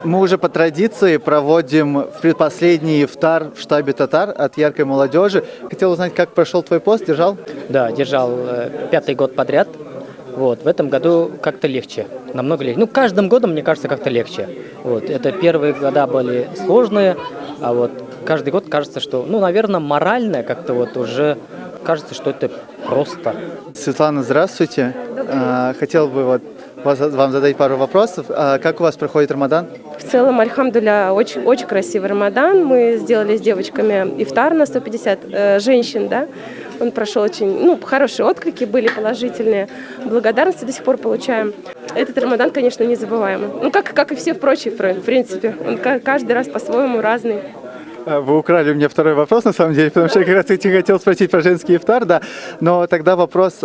Мы уже по традиции проводим предпоследний ифтар в штабе татар от яркой молодежи. Хотел узнать, как прошел твой пост, держал? Да, держал 5-й год подряд. Вот, в этом году как-то легче, намного легче. Ну, каждым годом, мне кажется, как-то легче. Вот, это первые года были сложные, а вот каждый год кажется, что, ну, наверное, морально как-то вот уже кажется, что это просто. Светлана, здравствуйте. Хотел бы вам задать пару вопросов. Как у вас проходит Рамадан? В целом, альхамдулилля, очень, очень красивый Рамадан. Мы сделали с девочками ифтар на 150 женщин, да. Он прошел очень, хорошие отклики были положительные. Благодарности до сих пор получаем. Этот Рамадан, конечно, незабываемый. Как и все прочие, в принципе. Он каждый раз по-своему разный. Вы украли у меня второй вопрос, на самом деле, потому что я как раз хотел спросить про женский ифтар, да. Но тогда вопрос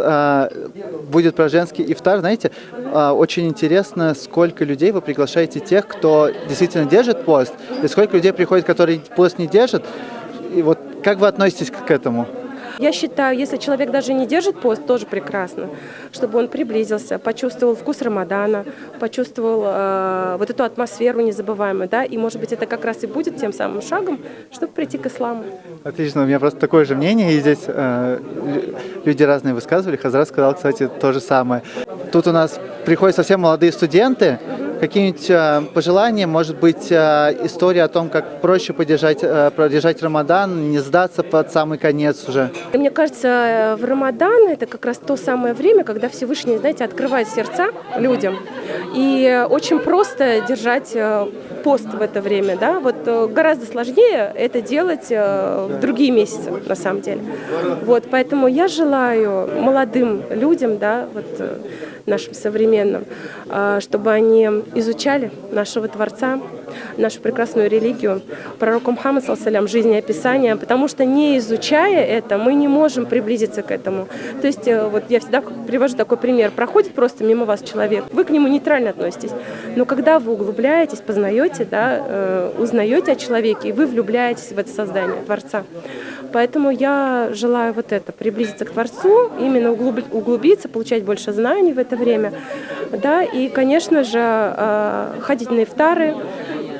будет про женский ифтар. Знаете, очень интересно, сколько людей вы приглашаете тех, кто действительно держит пост, и сколько людей приходит, которые пост не держат. И вот как вы относитесь к этому? Я считаю, если человек даже не держит пост, тоже прекрасно, чтобы он приблизился, почувствовал вкус Рамадана, почувствовал вот эту атмосферу незабываемую, да, и, может быть, это как раз и будет тем самым шагом, чтобы прийти к исламу. Отлично, у меня просто такое же мнение, и здесь люди разные высказывали. Хазрат сказал, кстати, то же самое. Тут у нас приходят совсем молодые студенты. Какие-нибудь пожелания, может быть, история о том, как проще продержать Рамадан, не сдаться под самый конец уже? И мне кажется, в Рамадан это как раз то самое время, когда Всевышний, знаете, открывает сердца людям. И очень просто держать пост в это время, да, вот гораздо сложнее это делать в другие месяцы, на самом деле. Вот, поэтому я желаю молодым людям, да, вот нашим современным, чтобы они изучали нашего Творца, нашу прекрасную религию, пророка Мухаммада, саллаллаху, жизнеописание, потому что не изучая это, мы не можем приблизиться к этому. То есть вот я всегда привожу такой пример. Проходит просто мимо вас человек, вы к нему нейтрально относитесь, но когда вы углубляетесь, познаете, да, узнаете о человеке, и вы влюбляетесь в это создание Творца. Поэтому я желаю вот это, приблизиться к Творцу, именно углубиться, получать больше знаний в это время, да, и, конечно же, ходить на ифтары,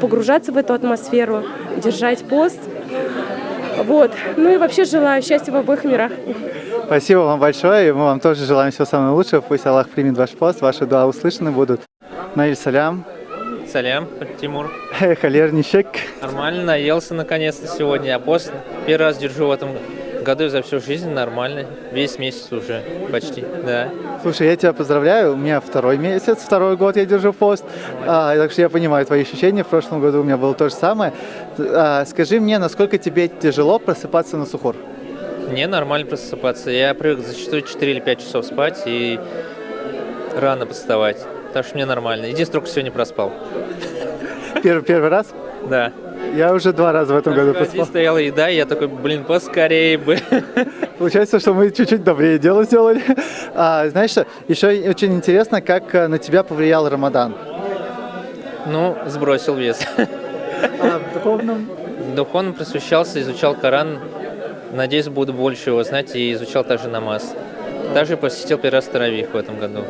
погружаться в эту атмосферу, держать пост. Вот. Ну и вообще желаю счастья в обоих мирах. Спасибо вам большое, и мы вам тоже желаем всего самого лучшего. Пусть Аллах примет ваш пост, ваши дуа услышаны будут. Наиль салям. Салям, Тимур. Халер нишек. Нормально, наелся наконец-то сегодня. Я пост первый раз держу в этом году за всю жизнь, нормально. Весь месяц уже почти, да. Слушай, я тебя поздравляю, у меня второй месяц, второй год я держу пост. Так что я понимаю твои ощущения. В прошлом году у меня было то же самое. Скажи мне, насколько тебе тяжело просыпаться на сухур? Мне нормально просыпаться. Я привык зачастую 4 или 5 часов спать и рано вставать. Так что мне нормально. Единственное, только сегодня проспал. Первый раз? Да. Я уже 2 раза в этом году проспал. Стояла еда, и я такой, поскорее бы. Получается, что мы чуть-чуть добрее дело сделали. Знаешь что, еще очень интересно, как на тебя повлиял Рамадан. Ну, сбросил вес. В духовном? В духовном просвещался, изучал Коран. Надеюсь, буду больше его знать, и изучал также намаз. Также посетил первый раз таравих в этом году.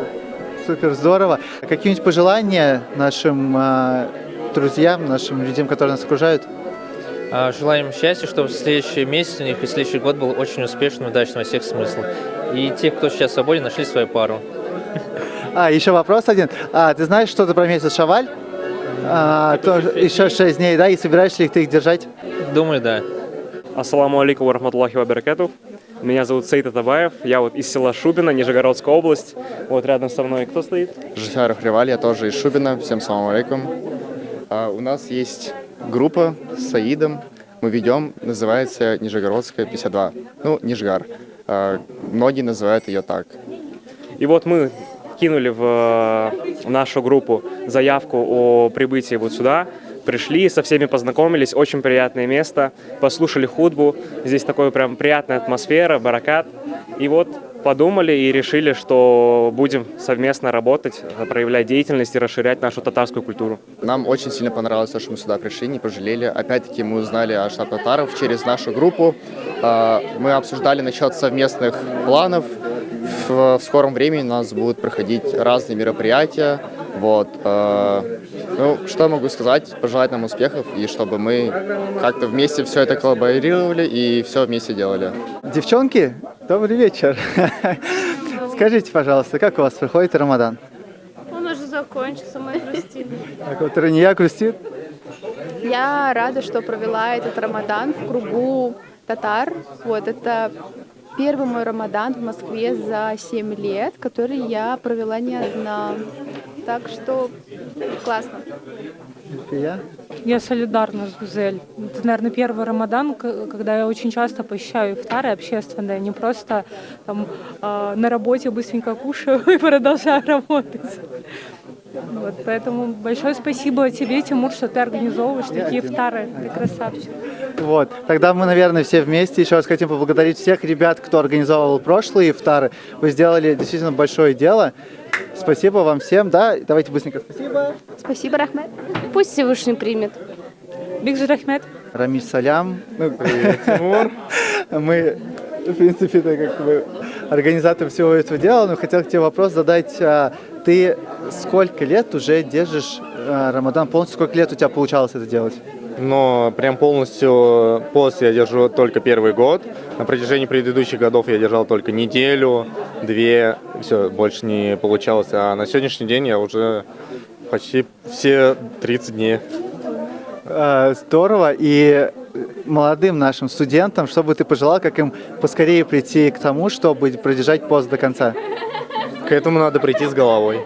Супер, здорово. Какие-нибудь пожелания нашим друзьям, нашим людям, которые нас окружают? Желаем счастья, чтобы следующий месяц у них и следующий год был очень успешным, удачным во всех смыслах. И те, кто сейчас свободен, нашли свою пару. Еще вопрос один. Ты знаешь что-то про месяц Шаваль? Еще 6 дней, да? И собираешься ли ты их держать? Думаю, да. Ассаламу алейкум ва рахматуллахи ва баракатух. Меня зовут Сейд Атабаев, я вот из села Шубино, Нижегородская область. Вот рядом со мной кто стоит? Жифяров Реваль, я тоже из Шубина. Всем салам алейкум. У нас есть группа с Саидом, мы ведем, называется Нижегородская 52. Ну, Нижгар. Многие называют ее так. И вот мы кинули в нашу группу заявку о прибытии вот сюда. Пришли, со всеми познакомились, очень приятное место, послушали хутбу, здесь такая прям приятная атмосфера, баракат. И вот подумали и решили, что будем совместно работать, проявлять деятельность и расширять нашу татарскую культуру. Нам очень сильно понравилось то, что мы сюда пришли, не пожалели. Опять-таки мы узнали о штаб татаров через нашу группу. Мы обсуждали насчет совместных планов. В скором времени у нас будут проходить разные мероприятия. Вот. Ну, что могу сказать? Пожелать нам успехов и чтобы мы как-то вместе все это коллаборировали и все вместе делали. Девчонки, добрый вечер. Скажите, пожалуйста, как у вас проходит Рамадан? Он уже закончился, моя грустина. Так вот, Рания грустит? Я рада, что провела этот Рамадан в кругу татар. Вот, это первый мой Рамадан в Москве за 7 лет, который я провела не одна. Так что классно. И я? Я солидарна с Гузель. Это, наверное, первый Рамадан, когда я очень часто посещаю ифтары общественные, не просто там, на работе быстренько кушаю и продолжаю работать. Вот, поэтому большое спасибо тебе, Тимур, что ты организовываешь такие ифтары. Ты красавчик. Вот, тогда мы, наверное, все вместе еще раз хотим поблагодарить всех ребят, кто организовывал прошлые ифтары. Вы сделали действительно большое дело. Спасибо вам всем, да? Давайте быстренько спасибо. Спасибо, Рахмет. Пусть Всевышний примет. Бигжи Рахмет. Рамиль Салям. Привет, Тимур. Мы, в принципе, это как бы организатор всего этого дела, но хотел к тебе вопрос задать. Ты сколько лет уже держишь Рамадан полностью? Сколько лет у тебя получалось это делать? Но прям полностью пост я держу только первый год. На протяжении предыдущих годов я держал только неделю, две, все, больше не получалось. А на сегодняшний день я уже почти все 30 дней. Здорово. И молодым нашим студентам, что бы ты пожелал, как им поскорее прийти к тому, чтобы продержать пост до конца? К этому надо прийти с головой.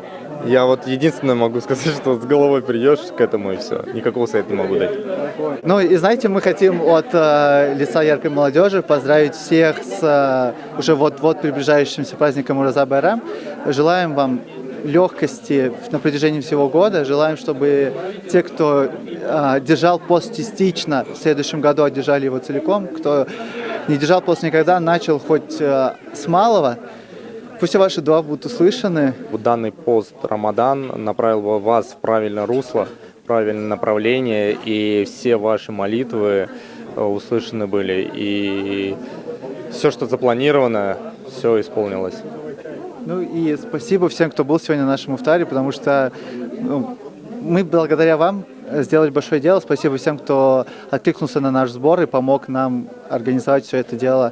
Я вот единственное могу сказать, что с головой придешь к этому и все. Никакого совета не могу дать. Ну и знаете, мы хотим от лица яркой молодежи поздравить всех с уже вот-вот приближающимся праздником Ураза Байрам. Желаем вам легкости на протяжении всего года. Желаем, чтобы те, кто держал пост частично, в следующем году одержали его целиком. Кто не держал пост никогда, начал хоть с малого. Пусть ваши дуа будут услышаны. Данный пост Рамадан направил бы вас в правильное русло, в правильное направление, и все ваши молитвы услышаны были. И все, что запланировано, все исполнилось. Ну и спасибо всем, кто был сегодня на нашем ифтаре, потому что мы благодаря вам сделали большое дело. Спасибо всем, кто откликнулся на наш сбор и помог нам организовать все это дело.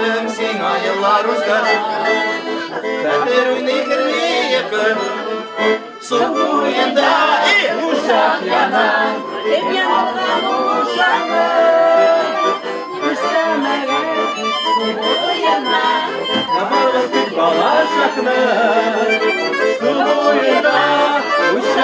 Ятым сиңа еллар узган Хәтер уйный керми якын Су буенда ушак яна Кем янган ушакны Күрсәмәгән су буена Барбыз тик балашакны Су буенда ушак